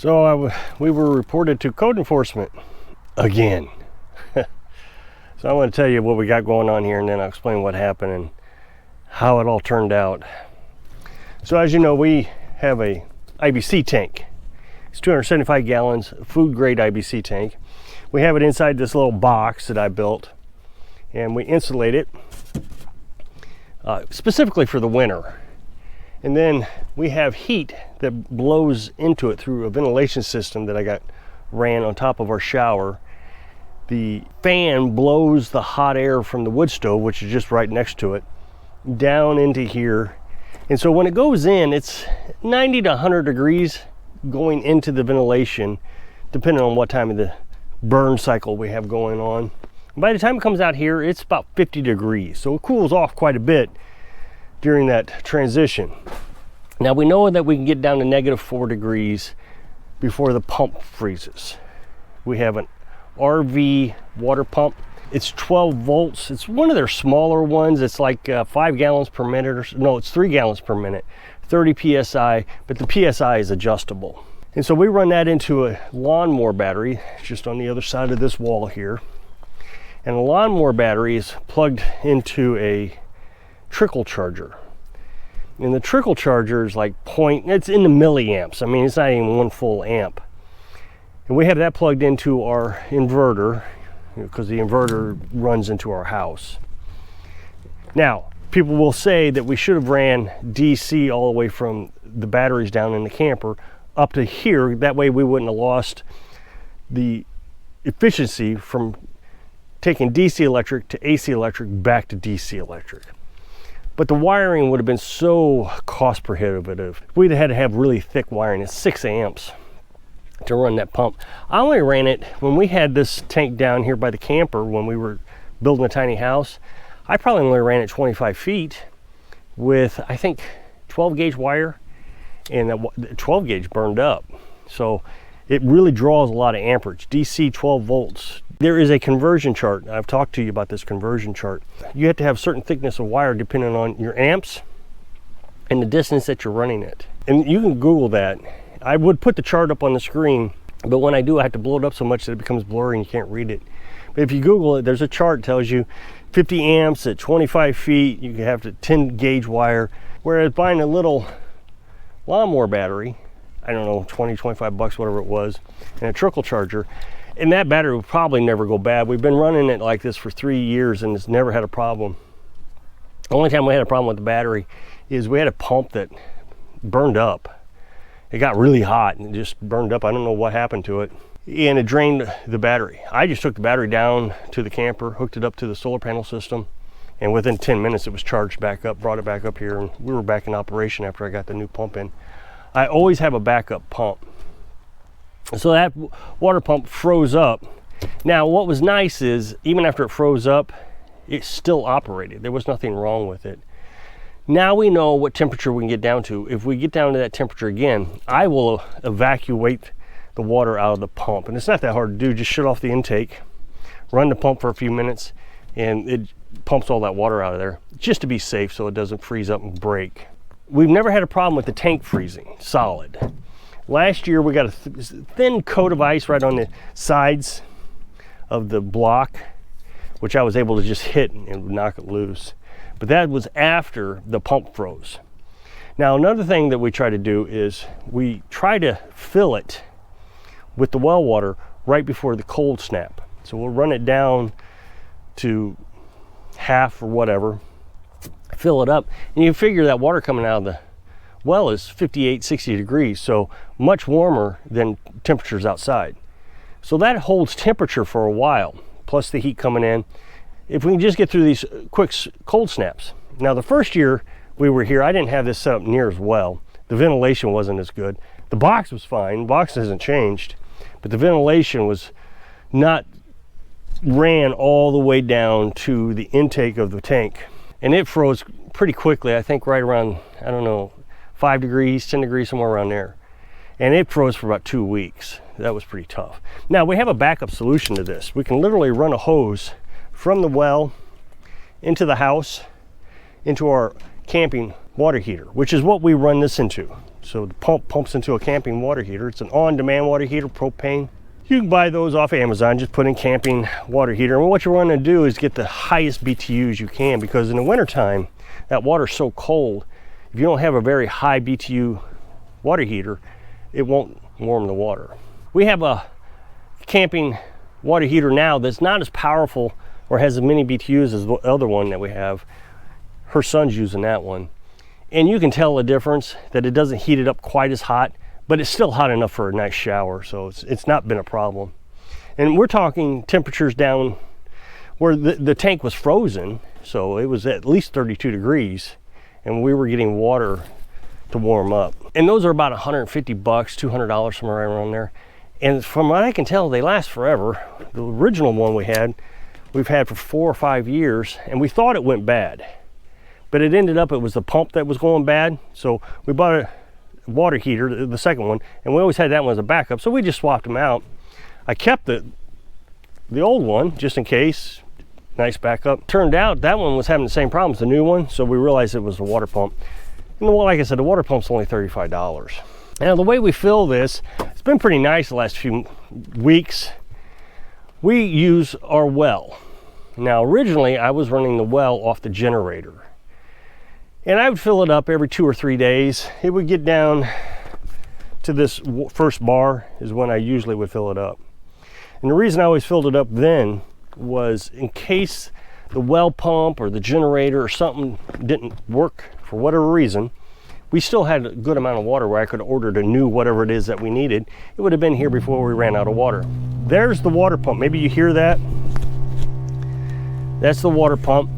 So we were reported to code enforcement again. So I want to tell you what we got going on here, and then I'll explain what happened and how it all turned out. So as you know, we have a IBC tank. It's 275 gallons, food grade IBC tank. We have it inside this little box that I built, and we insulate it specifically for the winter. And then we have heat that blows into it through a ventilation system that I ran on top of our shower. The fan blows the hot air from the wood stove, which is just right next to it, down into here. And so when it goes in, it's 90 to 100 degrees going into the ventilation, depending on what time of the burn cycle we have going on. And by the time it comes out here, it's about 50 degrees. So it cools off quite a bit during that transition. Now we know that we can get down to -4 degrees before the pump freezes. We have an RV water pump. It's 12 volts. It's one of their smaller ones. It's like 5 gallons per minute, or no, it's 3 gallons per minute, 30 PSI, but the PSI is adjustable. And so we run that into a lawnmower battery, just on the other side of this wall here. And the lawnmower battery is plugged into a trickle charger. And the trickle charger is like it's in the milliamps. I mean, it's not even 1 full amp. And we have that plugged into our inverter, because the inverter runs into our house. Now, people will say that we should have ran DC all the way from the batteries down in the camper up to here. That way we wouldn't have lost the efficiency from taking DC electric to AC electric back to DC electric. But the wiring would have been so cost prohibitive. We'd have had to have really thick wiring. It's 6 amps to run that pump. I only ran it when we had this tank down here by the camper when we were building a tiny house. I probably only ran it 25 feet with, I think, 12 gauge wire, and the 12 gauge burned up. So it really draws a lot of amperage. DC 12 volts. There is a conversion chart. I've talked to you about this conversion chart. You have to have certain thickness of wire depending on your amps and the distance that you're running it. And you can Google that. I would put the chart up on the screen, but when I do, I have to blow it up so much that it becomes blurry and you can't read it. But if you Google it, there's a chart that tells you 50 amps at 25 feet, you can have to 10 gauge wire. Whereas buying a little lawnmower battery, I don't know, 20, 25 bucks, whatever it was, and a trickle charger, and that battery will probably never go bad. We've been running it like this for 3 years and it's never had a problem. The only time we had a problem with the battery is we had a pump that burned up. It got really hot and it just burned up. I don't know what happened to it. And it drained the battery. I just took the battery down to the camper, hooked it up to the solar panel system, and within 10 minutes it was charged back up, brought it back up here, and we were back in operation after I got the new pump in. I always have a backup pump. So that water pump froze up. Now what was nice is, even after it froze up, it still operated. There was nothing wrong with it. Now we know what temperature we can get down to. If we get down to that temperature again, I will evacuate the water out of the pump. And it's not that hard to do. Just shut off the intake, run the pump for a few minutes, and it pumps all that water out of there, just to be safe so it doesn't freeze up and break. We've never had a problem with the tank freezing solid. Last year we got a thin coat of ice right on the sides of the block, which I was able to just hit and knock it loose. But that was after the pump froze. Now another thing that we try to do is we try to fill it with the well water right before the cold snap. So we'll run it down to half or whatever, fill it up, and you figure that water coming out of the well is 58, 60 degrees, so much warmer than temperatures outside. So that holds temperature for a while, plus the heat coming in. If we can just get through these quick cold snaps. Now the first year we were here, I didn't have this set up near as well. The ventilation wasn't as good. The box was fine, the box hasn't changed, but the ventilation was not ran all the way down to the intake of the tank. And it froze pretty quickly, I think right around, I don't know, 5 degrees, 10 degrees, somewhere around there. And it froze for about 2 weeks. That was pretty tough. Now we have a backup solution to this. We can literally run a hose from the well into the house, into our camping water heater, which is what we run this into. So the pump pumps into a camping water heater. It's an on-demand water heater, propane. You can buy those off Amazon, just put in camping water heater. And what you want to do is get the highest BTUs you can, because in the wintertime, that water's so cold. If you don't have a very high BTU water heater, it won't warm the water. We have a camping water heater now that's not as powerful or has as many BTUs as the other one that we have. Her son's using that one. And you can tell the difference, that it doesn't heat it up quite as hot, but it's still hot enough for a nice shower, so it's not been a problem. And we're talking temperatures down where the tank was frozen, so it was at least 32 degrees, and we were getting water to warm up. And those are about $150, $200, somewhere right around there. And from what I can tell, they last forever. The original one we've had for 4 or 5 years, and we thought it went bad. But it ended up, it was the pump that was going bad. So we bought a water heater, the second one, and we always had that one as a backup. So we just swapped them out. I kept the old one just in case, nice backup. Turned out that one was having the same problems, the new one. So we realized it was the water pump. And like I said, the water pump's only $35. Now the way we fill this, it's been pretty nice the last few weeks. We use our well. Now originally I was running the well off the generator. And I would fill it up every 2 or 3 days. It would get down to this first bar is when I usually would fill it up. And the reason I always filled it up then was in case the well pump or the generator or something didn't work for whatever reason, we still had a good amount of water where I could order a new whatever it is that we needed. It would have been here before we ran out of water. There's the water pump. Maybe you hear that. That's the water pump.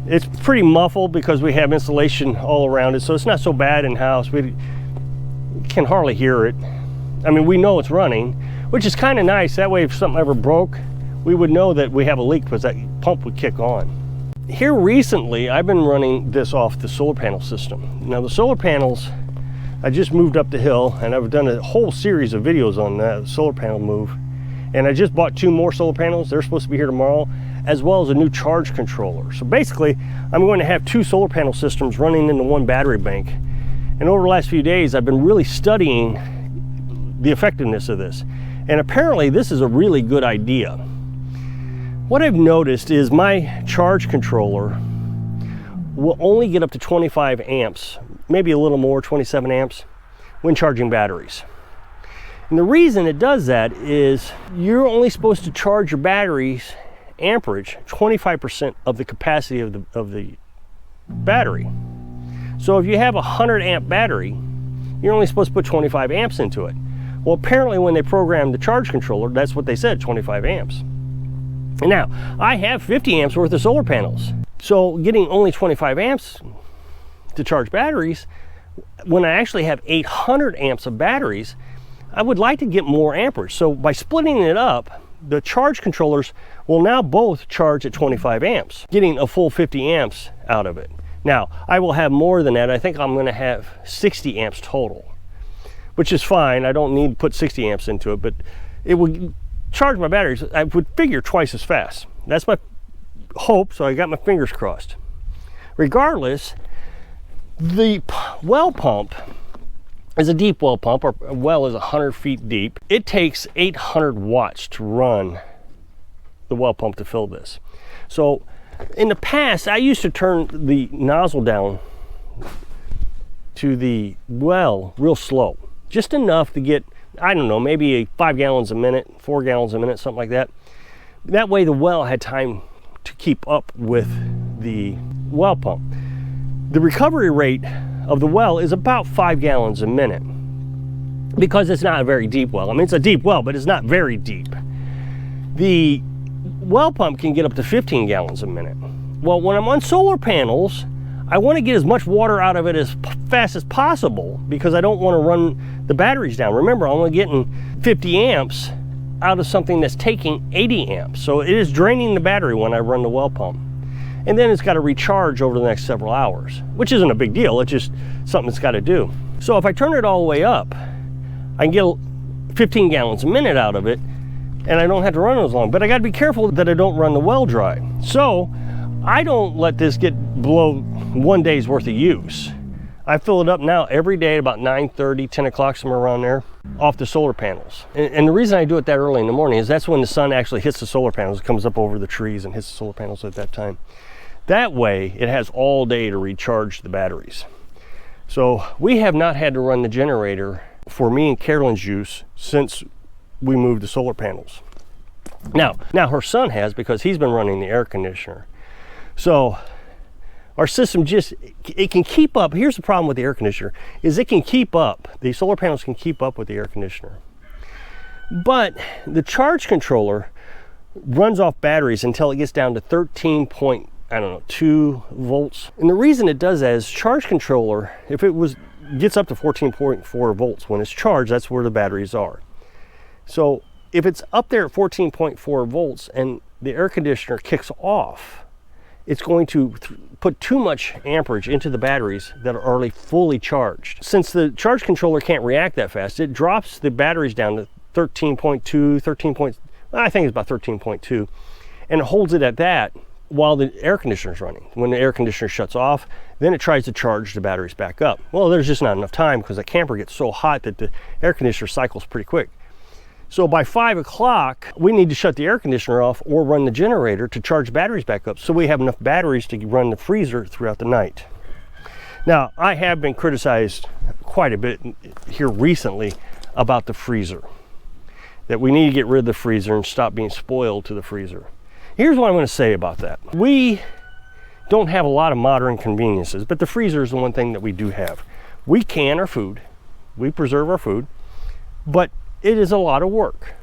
It's pretty muffled because we have insulation all around it, so it's not so bad in-house. We can hardly hear it. I mean, we know it's running, which is kind of nice. That way, if something ever broke, we would know that we have a leak because that pump would kick on. Here recently, I've been running this off the solar panel system. Now, the solar panels, I just moved up the hill, and I've done a whole series of videos on that solar panel move. And I just bought 2 more solar panels. They're supposed to be here tomorrow, as well as a new charge controller. So basically, I'm going to have 2 solar panel systems running into one battery bank. And over the last few days, I've been really studying the effectiveness of this. And apparently, this is a really good idea. What I've noticed is my charge controller will only get up to 25 amps, maybe a little more, 27 amps, when charging batteries. And the reason it does that is you're only supposed to charge your batteries amperage 25% of the capacity of the battery. So if you have a 100 amp battery, you're only supposed to put 25 amps into it. Well, apparently when they programmed the charge controller, that's what they said, 25 amps. And now, I have 50 amps worth of solar panels. So getting only 25 amps to charge batteries, when I actually have 800 amps of batteries, I would like to get more amperage. So by splitting it up, the charge controllers will now both charge at 25 amps, getting a full 50 amps out of it. Now, I will have more than that. I think I'm going to have 60 amps total, which is fine. I don't need to put 60 amps into it, but it would charge my batteries, I would figure, twice as fast. That's my hope, so I got my fingers crossed. Regardless, the well pump is a deep well pump. Our well is 100 feet deep. It takes 800 watts to run the well pump to fill this. So in the past, I used to turn the nozzle down to the well real slow, just enough to get, I don't know, maybe 5 gallons a minute, 4 gallons a minute, something like that. That way the well had time to keep up with the well pump. The recovery rate of the well is about 5 gallons a minute because it's not a very deep well. I mean, it's a deep well, but it's not very deep. The well pump can get up to 15 gallons a minute. Well, when I'm on solar panels, I want to get as much water out of it as fast as possible because I don't want to run the batteries down. Remember, I'm only getting 50 amps out of something that's taking 80 amps. So it is draining the battery when I run the well pump. And then it's got to recharge over the next several hours, which isn't a big deal. It's just something it's got to do. So if I turn it all the way up, I can get 15 gallons a minute out of it, and I don't have to run it as long. But I got to be careful that I don't run the well dry. So I don't let this get below 1 day's worth of use. I fill it up now every day at about 9:30, 10 o'clock, somewhere around there, off the solar panels. And the reason I do it that early in the morning is that's when the sun actually hits the solar panels. It comes up over the trees and hits the solar panels at that time. That way, it has all day to recharge the batteries. So we have not had to run the generator for me and Carolyn's use since we moved the solar panels. Now her son has, because he's been running the air conditioner. So our system it can keep up. Here's the problem with the air conditioner, is it can keep up. The solar panels can keep up with the air conditioner. But the charge controller runs off batteries until it gets down to 13.2 volts. And the reason it does that is charge controller, if it gets up to 14.4 volts when it's charged, that's where the batteries are. So if it's up there at 14.4 volts and the air conditioner kicks off, it's going to put too much amperage into the batteries that are already fully charged. Since the charge controller can't react that fast, it drops the batteries down to 13.2, I think it's about 13.2, and it holds it at that while the air conditioner is running. When the air conditioner shuts off, then it tries to charge the batteries back up. Well, there's just not enough time because the camper gets so hot that the air conditioner cycles pretty quick. So by 5 o'clock, we need to shut the air conditioner off or run the generator to charge batteries back up so we have enough batteries to run the freezer throughout the night. Now, I have been criticized quite a bit here recently about the freezer, that we need to get rid of the freezer and stop being spoiled to the freezer. Here's what I'm going to say about that. We don't have a lot of modern conveniences, but the freezer is the one thing that we do have. We can our food, we preserve our food, but it is a lot of work.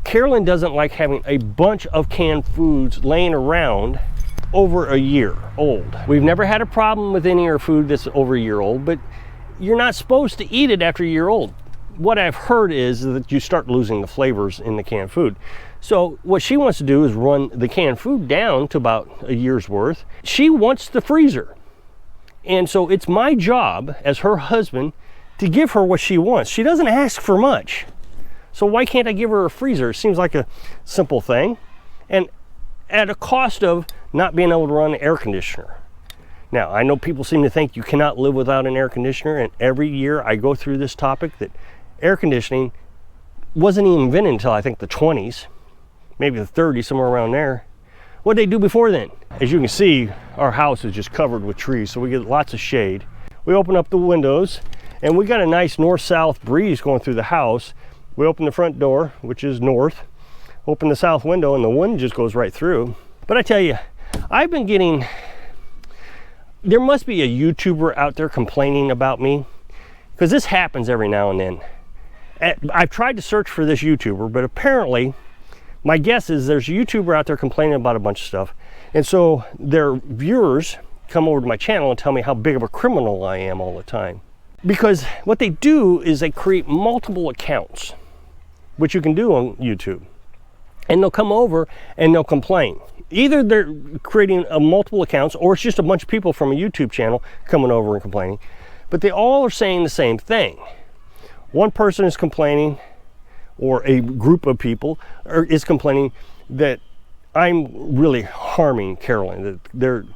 Carolyn doesn't like having a bunch of canned foods laying around over a year old. We've never had a problem with any of our food that's over a year old, but you're not supposed to eat it after a year old. What I've heard is that you start losing the flavors in the canned food. So what she wants to do is run the canned food down to about a year's worth. She wants the freezer. And so it's my job as her husband to give her what she wants. She doesn't ask for much. So why can't I give her a freezer? It seems like a simple thing, and at a cost of not being able to run an air conditioner. Now, I know people seem to think you cannot live without an air conditioner, and every year I go through this topic that air conditioning wasn't even invented until I think the 20s, maybe the 30s, somewhere around there. What did they do before then? As you can see, our house is just covered with trees, so we get lots of shade. We open up the windows, and we got a nice north-south breeze going through the house. We open the front door, which is north, open the south window, and the wind just goes right through. But I tell you, I've been getting, there must be a YouTuber out there complaining about me, because this happens every now and then. I've tried to search for this YouTuber, but apparently, my guess is there's a YouTuber out there complaining about a bunch of stuff. And so their viewers come over to my channel and tell me how big of a criminal I am all the time. Because what they do is they create multiple accounts, which you can do on YouTube. And they'll come over and they'll complain. Either they're creating multiple accounts, or it's just a bunch of people from a YouTube channel coming over and complaining. But they all are saying the same thing. One person is complaining, or a group of people is complaining that I'm really harming Carolyn, that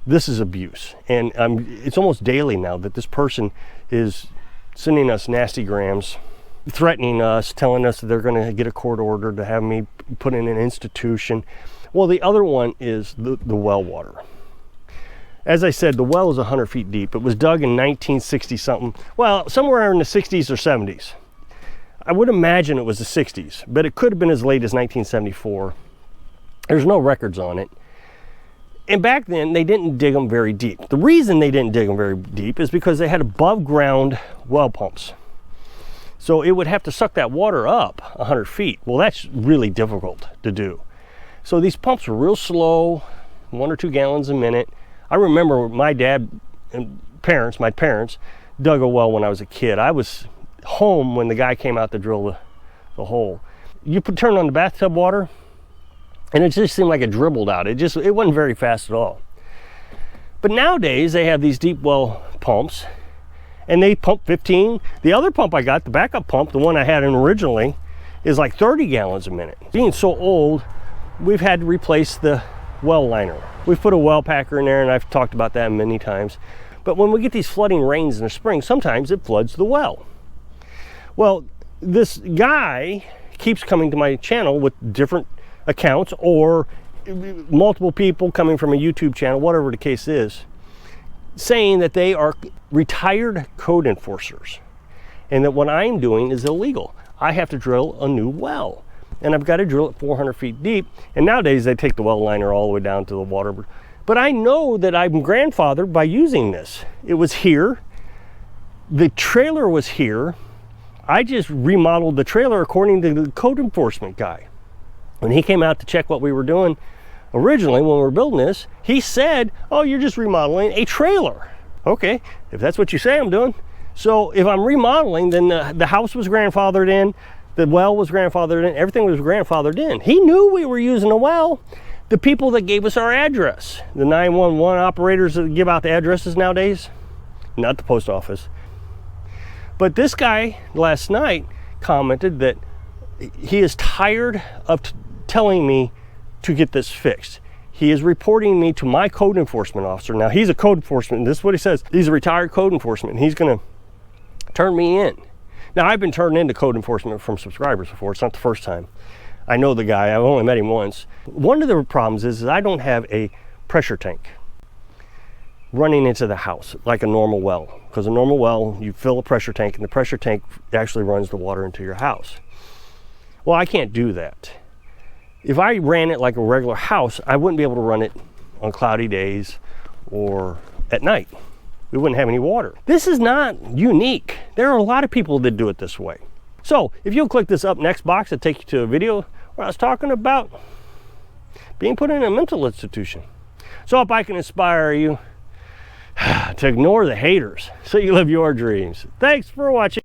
this is abuse. And it's almost daily now that this person is sending us nasty grams, threatening us, telling us that they're going to get a court order to have me put in an institution. Well, the other one is the well water. As I said, the well is 100 feet deep. It was dug in 1960 something. Well, somewhere in the 60s or 70s. I would imagine it was the 60s, but it could have been as late as 1974. There's no records on it. And back then, they didn't dig them very deep. The reason they didn't dig them very deep is because they had above ground well pumps. So it would have to suck that water up 100 feet. Well, that's really difficult to do. So these pumps were real slow, 1 or 2 gallons a minute. I remember my dad and my parents dug a well when I was a kid. I was home when the guy came out to drill the hole. You turn on the bathtub water, and it just seemed like it dribbled out. It wasn't very fast at all. But nowadays, they have these deep well pumps, and they pump 15. The other pump I got, the backup pump, the one I had in originally, is like 30 gallons a minute. Being so old, we've had to replace the well liner. We've put a well packer in there, and I've talked about that many times. But when we get these flooding rains in the spring, sometimes it floods the well. Well, this guy keeps coming to my channel with different accounts or multiple people coming from a YouTube channel, whatever the case is, saying that they are retired code enforcers and that what I'm doing is illegal. I have to drill a new well, and I've got to drill it 400 feet deep. And nowadays they take the well liner all the way down to the water. But I know that I'm grandfathered by using this. It was here. The trailer was here. I just remodeled the trailer according to the code enforcement guy. When he came out to check what we were doing originally when we were building this, he said, oh, you're just remodeling a trailer. Okay, if that's what you say I'm doing. So if I'm remodeling, then the house was grandfathered in, the well was grandfathered in, everything was grandfathered in. He knew we were using a well. The people that gave us our address, the 911 operators that give out the addresses nowadays, not the post office. But this guy last night commented that he is tired of telling me to get this fixed. He is reporting me to my code enforcement officer. Now he's a code enforcement, and this is what he says. He's a retired code enforcement, and he's gonna turn me in. Now I've been turned into code enforcement from subscribers before. It's not the first time. I know the guy, I've only met him once. One of the problems is I don't have a pressure tank running into the house like a normal well. Because a normal well, you fill a pressure tank and the pressure tank actually runs the water into your house. Well, I can't do that. If I ran it like a regular house, I wouldn't be able to run it on cloudy days or at night. We wouldn't have any water. This is not unique. There are a lot of people that do it this way. So if you'll click this up next box, it'll take you to a video where I was talking about being put in a mental institution. So I hope I can inspire you to ignore the haters so you live your dreams. Thanks for watching.